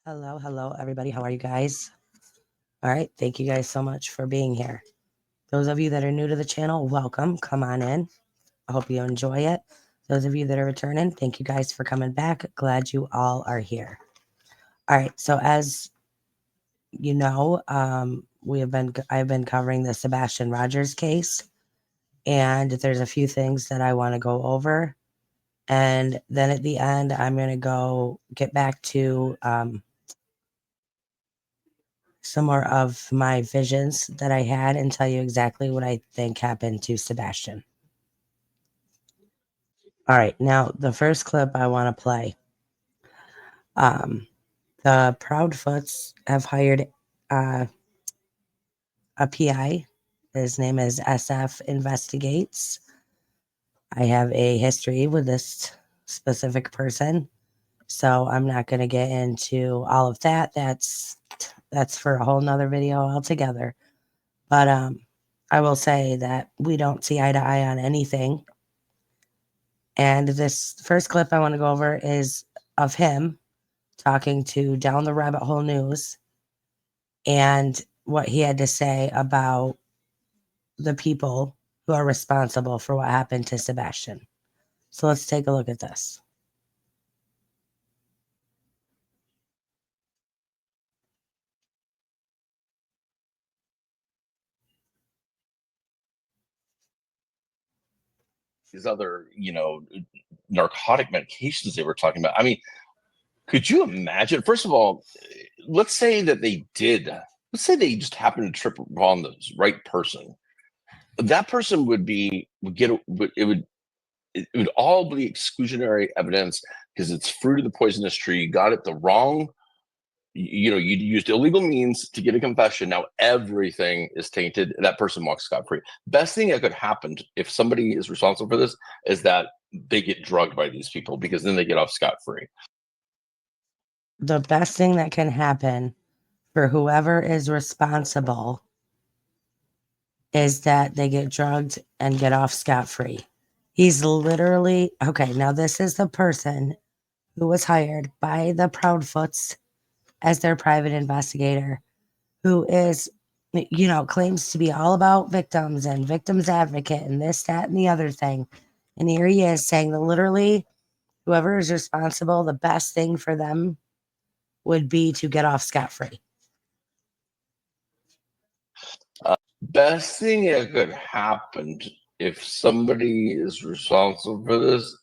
Hello, everybody. How are you guys? All right. Thank you guys so much for being here. Those of you that are new to the channel, welcome. Come on in. I hope you enjoy it. Those of you that are returning, thank you guys for coming back. Glad you all are here. All right. So as you know, I've been covering the Sebastian Rogers case, and there's a few things that I want to go over. And then at the end, I'm going to go get back to some more of my visions that I had and tell you exactly what I think happened to Sebastian. All right, now the first clip I want to play. The Proudfoots have hired a PI. His name is SF Investigates. I have a history with this specific person, so I'm not going to get into all of that. That's for a whole nother video altogether. But I will say that we don't see eye to eye on anything. And this first clip I want to go over is of him talking to Down the Rabbit Hole News and what he had to say about the people who are responsible for what happened to Sebastian. So let's take a look at this. These other, narcotic medications they were talking about. I mean, could you imagine? First of all, let's say that they did. Let's say they just happened to trip upon the right person. That person would it would all be exclusionary evidence because it's fruit of the poisonous tree. You got it the wrong. You used illegal means to get a confession. Now everything is tainted. That person walks scot-free. Best thing that could happen if somebody is responsible for this is that they get drugged by these people, because then they get off scot-free. The best thing that can happen for whoever is responsible is that they get drugged and get off scot-free. He's literally, okay, now this is the person who was hired by the Proudfoots as their private investigator, who is, claims to be all about victims and victims advocate and this, that, and the other thing. And here he is saying that literally whoever is responsible, the best thing for them would be to get off scot-free. Best thing that could happen if somebody is responsible for this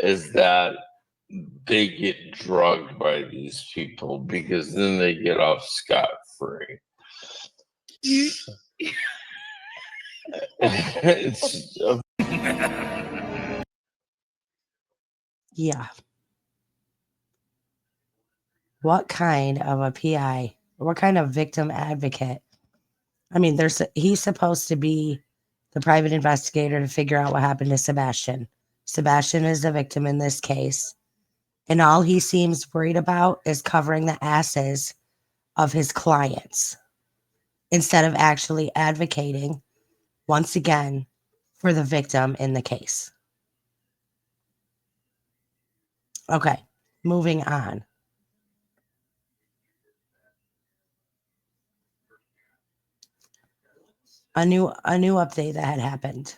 is that they get drugged by these people, because then they get off scot-free. Yeah. What kind of a PI, what kind of victim advocate? I mean, he's supposed to be the private investigator to figure out what happened to Sebastian. Sebastian is the victim in this case. And all he seems worried about is covering the asses of his clients instead of actually advocating, once again, for the victim in the case. Okay, moving on. A new update that had happened.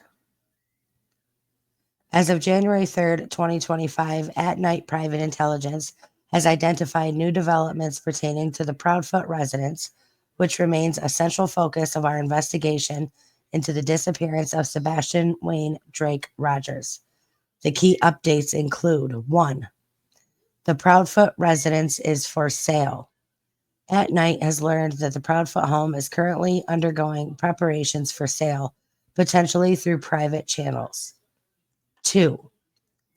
As of January 3rd, 2025, At Night Private Intelligence has identified new developments pertaining to the Proudfoot residence, which remains a central focus of our investigation into the disappearance of Sebastian Wayne Drake Rogers. The key updates include: 1. The Proudfoot residence is for sale. At Night has learned that the Proudfoot home is currently undergoing preparations for sale, potentially through private channels. 2.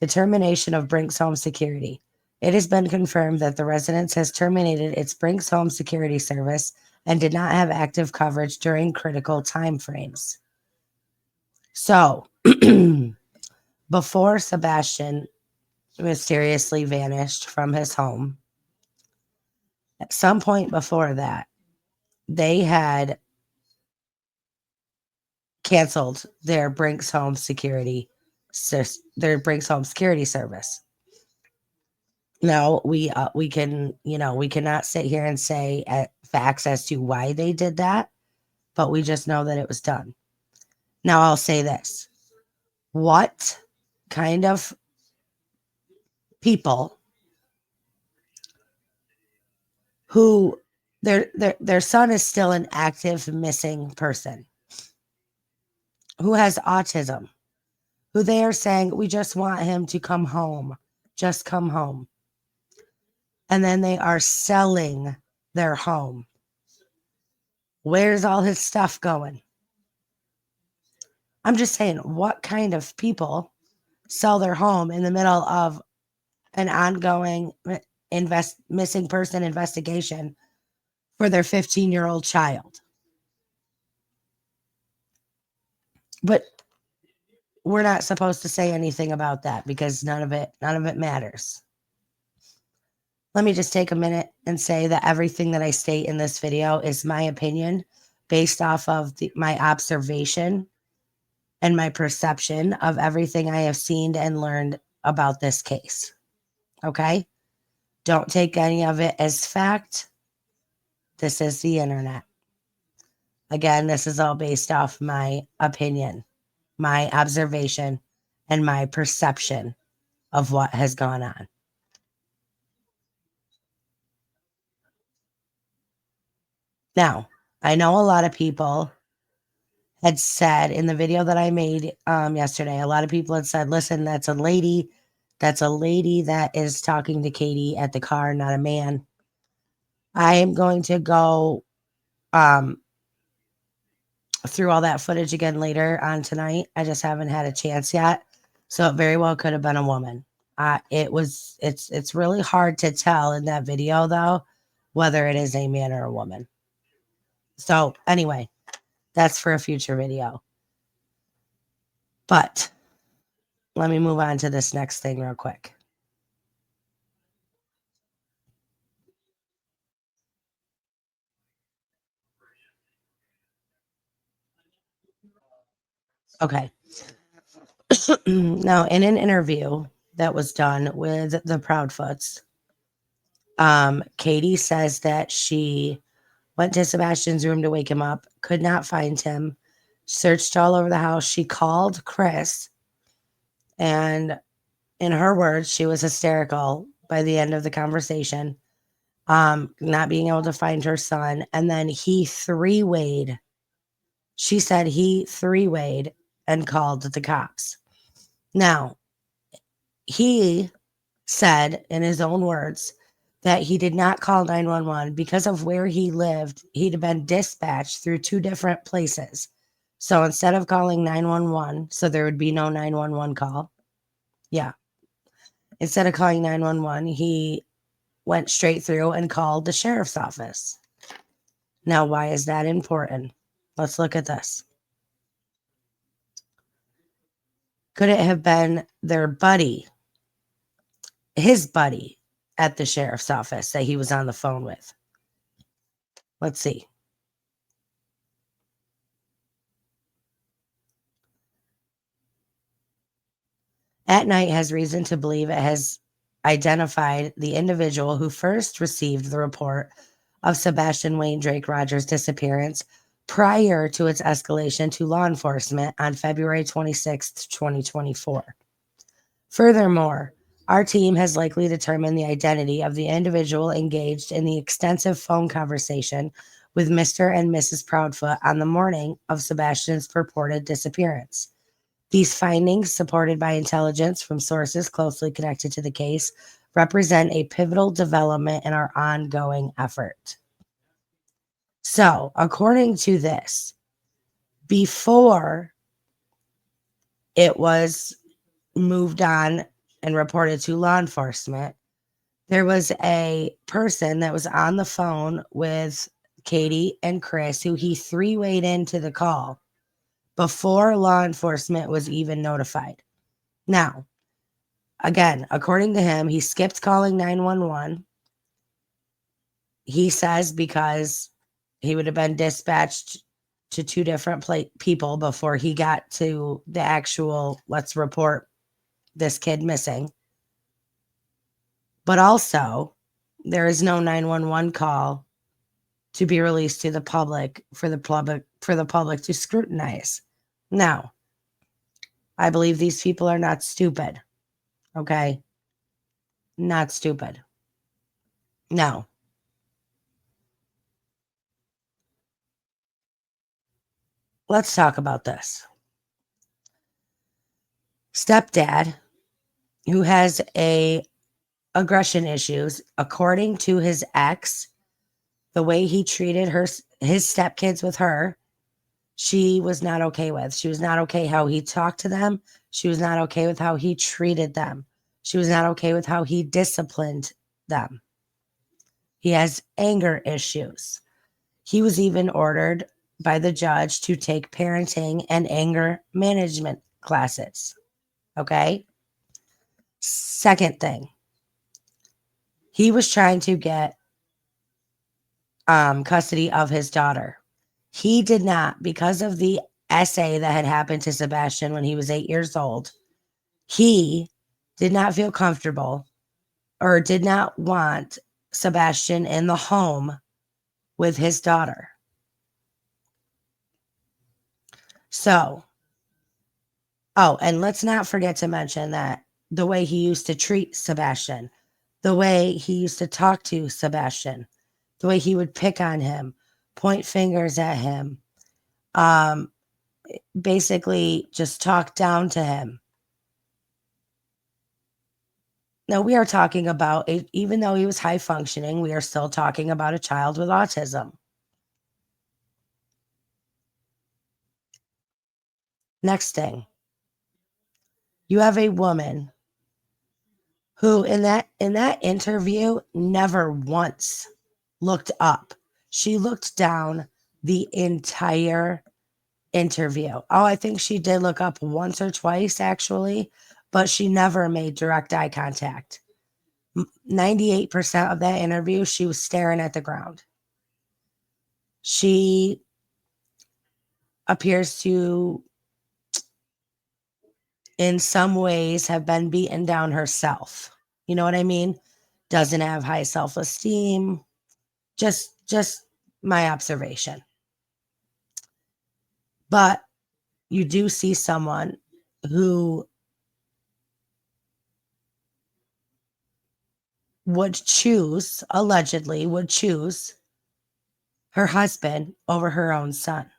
The termination of Brinks Home Security. It has been confirmed that the residence has terminated its Brinks Home Security service and did not have active coverage during critical timeframes. So, before Sebastian mysteriously vanished from his home, at some point before that, they had canceled their Brinks Home Security service. Now we can, we cannot sit here and say facts as to why they did that, but we just know that it was done. Now I'll say this: what kind of people who their son is still an active missing person who has autism, who they are saying we just want him to come home, just come home, and then they are selling their home. Where's all his stuff going? I'm just saying, what kind of people sell their home in the middle of an ongoing missing person investigation for their 15-year-old child? But we're not supposed to say anything about that because none of it matters. Let me just take a minute and say that everything that I state in this video is my opinion based off of my observation and my perception of everything I have seen and learned about this case. Okay? Don't take any of it as fact. This is the internet. Again, this is all based off my opinion, my observation, and my perception of what has gone on. Now, I know a lot of people had said in the video that I made yesterday, a lot of people had said, listen, that's a lady. That's a lady that is talking to Katie at the car, not a man. I am going to go through all that footage again later on tonight. I just haven't had a chance yet. So it very well could have been a woman. It's really hard to tell in that video though, whether it is a man or a woman. So anyway, that's for a future video. But let me move on to this next thing real quick. Okay. Now, in an interview that was done with the Proudfoots, Katie says that she went to Sebastian's room to wake him up, could not find him, searched all over the house. She called Chris, and in her words, she was hysterical by the end of the conversation, not being able to find her son. And then he three-wayed. She said he three-wayed and called the cops. Now, he said in his own words that he did not call 911 because of where he lived. He'd been dispatched through two different places. So instead of calling 911, so there would be no 911 call. Yeah. Instead of calling 911, he went straight through and called the sheriff's office. Now, why is that important? Let's look at this. Could it have been their buddy, his buddy at the sheriff's office that he was on the phone with? Let's see. At Night has reason to believe it has identified the individual who first received the report of Sebastian Wayne Drake Rogers' disappearance prior to its escalation to law enforcement on February 26, 2024. Furthermore, our team has likely determined the identity of the individual engaged in the extensive phone conversation with Mr. and Mrs. Proudfoot on the morning of Sebastian's purported disappearance. These findings, supported by intelligence from sources closely connected to the case, represent a pivotal development in our ongoing effort. So, according to this, before it was moved on and reported to law enforcement, there was a person that was on the phone with Katie and Chris who he three-wayed into the call before law enforcement was even notified. Now, again, according to him, he skipped calling 911. He says because he would have been dispatched to two different people before he got to the actual let's report this kid missing. But also, there is no 911 call to be released to the public for the public to scrutinize. Now, I believe these people are not stupid. Okay? Not stupid. Now, let's talk about this. Stepdad, who has a aggression issues, according to his ex, the way he treated his stepkids with her, she was not okay with. She was not okay how he talked to them. She was not okay with how he treated them. She was not okay with how he disciplined them. He has anger issues. He was even ordered by the judge to take parenting and anger management classes. Okay. Second thing, he was trying to get custody of his daughter. He did not, because of the essay that had happened to Sebastian when he was 8 years old. He did not feel comfortable or did not want Sebastian in the home with his daughter. So, oh, and let's not forget to mention that the way he used to treat Sebastian, the way he used to talk to Sebastian, the way he would pick on him, point fingers at him, um, basically just talk down to him. Now, we are talking about, even though he was high functioning, we are still talking about a child with autism. Next thing, you have a woman who in that interview never once looked up. She looked down the entire interview. Oh, I think she did look up once or twice actually, but she never made direct eye contact. 98% of that interview, she was staring at the ground. She appears to, in some ways, have been beaten down herself. You know what I mean? Doesn't have high self-esteem. Just my observation. But you do see someone who allegedly would choose her husband over her own son.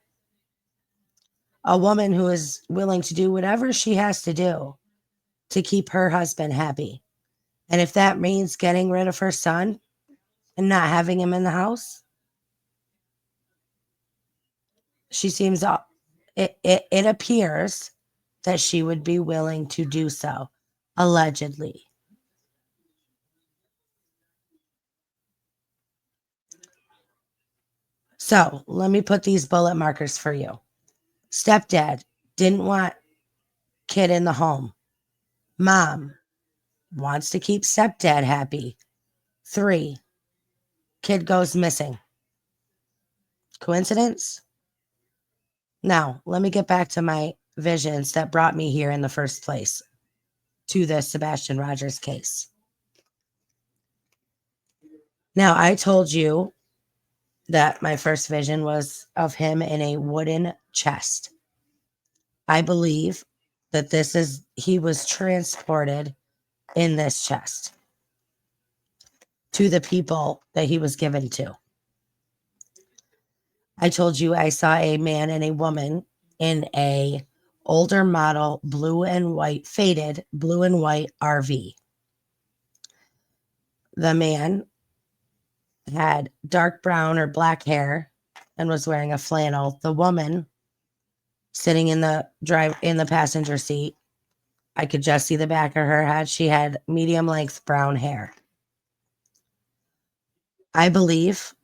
A woman who is willing to do whatever she has to do to keep her husband happy. And if that means getting rid of her son and not having him in the house, she seems, it appears that she would be willing to do so, allegedly. So let me put these bullet markers for you. Stepdad didn't want kid in the home. Mom wants to keep stepdad happy. 3, kid goes missing. Coincidence? Now, let me get back to my visions that brought me here in the first place to the Sebastian Rogers case. Now, I told you that my first vision was of him in a wooden chest. I believe that he was transported in this chest to the people that he was given to. I told you I saw a man and a woman in a older model faded blue and white RV. The man had dark brown or black hair and was wearing a flannel. The woman sitting in the passenger seat, I could just see the back of her head. She had medium length brown hair. I believe,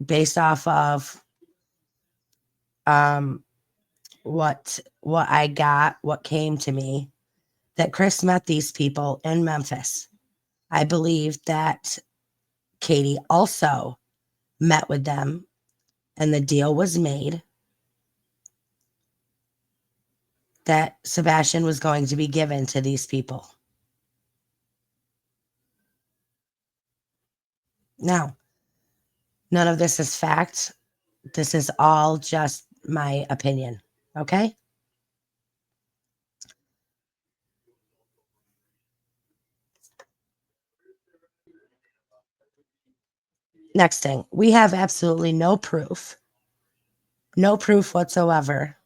based off of um, what I got, what came to me, that Chris met these people in Memphis. I believe that Katie also met with them and the deal was made that Sebastian was going to be given to these people. Now, none of this is fact. This is all just my opinion. Okay. Next thing, we have absolutely no proof whatsoever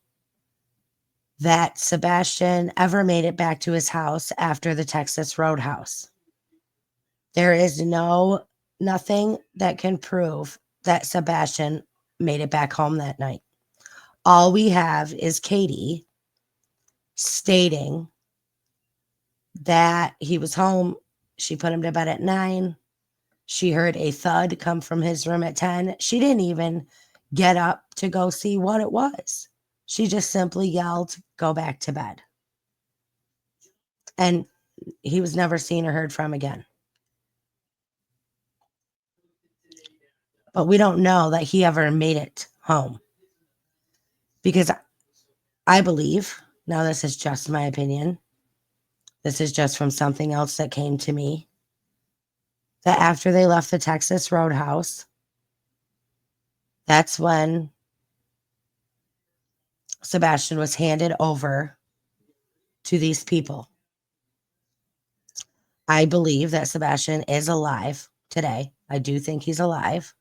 that Sebastian ever made it back to his house after the Texas Roadhouse. There is nothing that can prove that Sebastian made it back home that night. All we have is Katie stating that he was home. She put him to bed at 9. She heard a thud come from his room at 10. She didn't even get up to go see what it was. She just simply yelled, "Go back to bed." And he was never seen or heard from again. But we don't know that he ever made it home because I believe, now this is just my opinion, this is just from something else that came to me, that after they left the Texas Roadhouse, that's when Sebastian was handed over to these people. I believe that Sebastian is alive today. I do think he's alive.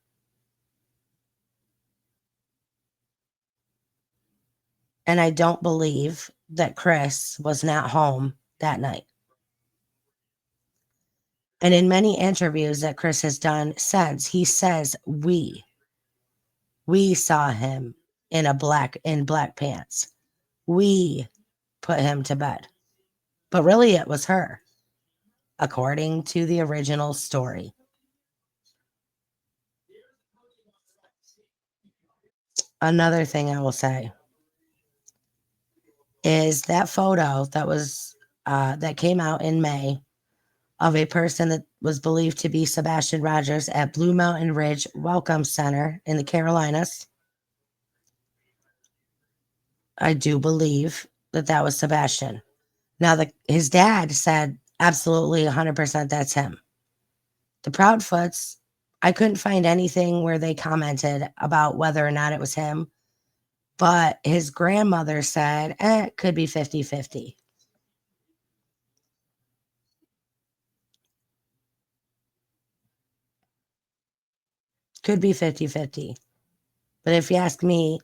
And I don't believe that Chris was not home that night. And in many interviews that Chris has done since, he says we saw him in black pants. We put him to bed. But really it was her, according to the original story. Another thing I will say is that photo that came out in May of a person that was believed to be Sebastian Rogers at Blue Mountain Ridge Welcome Center in the Carolinas. I do believe that that was Sebastian. Now, his dad said absolutely 100% that's him. The Proudfoots, I couldn't find anything where they commented about whether or not it was him, but his grandmother said, it could be 50-50. Could be 50-50. But if you ask me,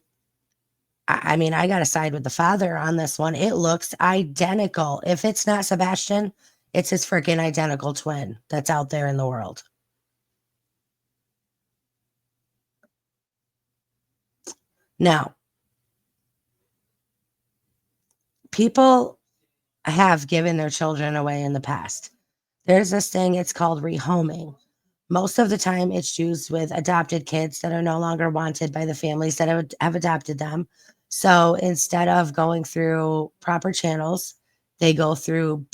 I mean, I got to side with the father on this one. It looks identical. If it's not Sebastian, it's his freaking identical twin that's out there in the world. Now, people have given their children away in the past. There's this thing, it's called rehoming. Most of the time, it's used with adopted kids that are no longer wanted by the families that have adopted them. So instead of going through proper channels, they go through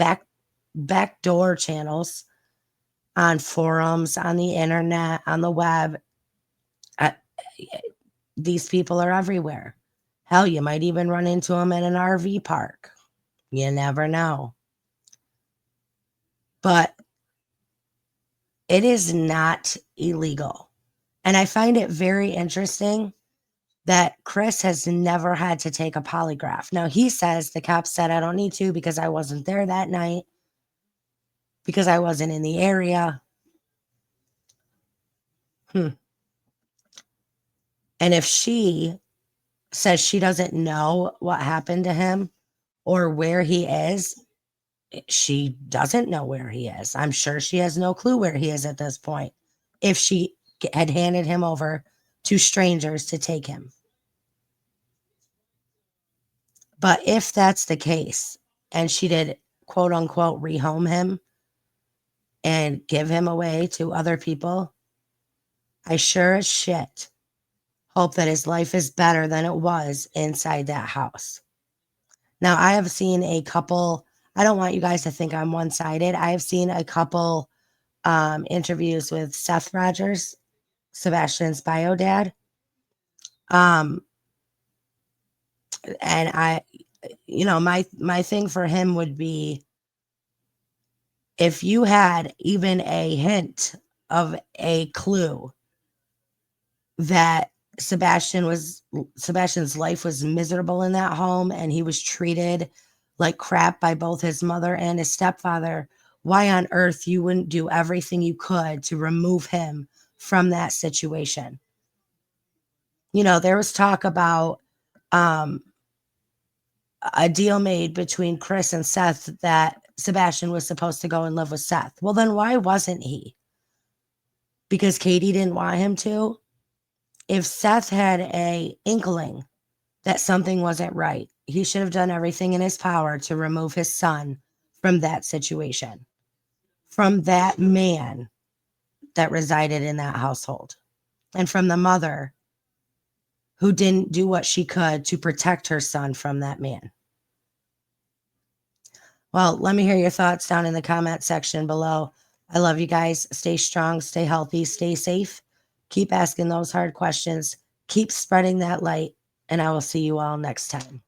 backdoor channels on forums, on the internet, on the web. Uh, these people are everywhere. Hell, you might even run into them in an RV park. You never know. But it is not illegal. And I find it very interesting that Chris has never had to take a polygraph. Now, he says the cops said I don't need to because I wasn't there that night, because I wasn't in the area. And if she says she doesn't know what happened to him or where he is, she doesn't know where he is. I'm sure she has no clue where he is at this point if she had handed him over to strangers to take him. But if that's the case and she did quote unquote rehome him and give him away to other people, I sure as shit hope that his life is better than it was inside that house. Now, I have seen a couple, I don't want you guys to think I'm one sided. I have seen a couple interviews with Seth Rogers, Sebastian's bio dad. Um, and my thing for him would be if you had even a hint of a clue that Sebastian's life was miserable in that home and he was treated like crap by both his mother and his stepfather, why on earth you wouldn't do everything you could to remove him from that situation? You know, there was talk about um, a deal made between Chris and Seth that Sebastian was supposed to go and live with Seth. Well, then why wasn't he? Because Katie didn't want him to? If Seth had a inkling that something wasn't right, he should have done everything in his power to remove his son from that situation, from that man that resided in that household, and from the mother who didn't do what she could to protect her son from that man. Well, let me hear your thoughts down in the comment section below. I love you guys. Stay strong, stay healthy, stay safe. Keep asking those hard questions. Keep spreading that light, and I will see you all next time.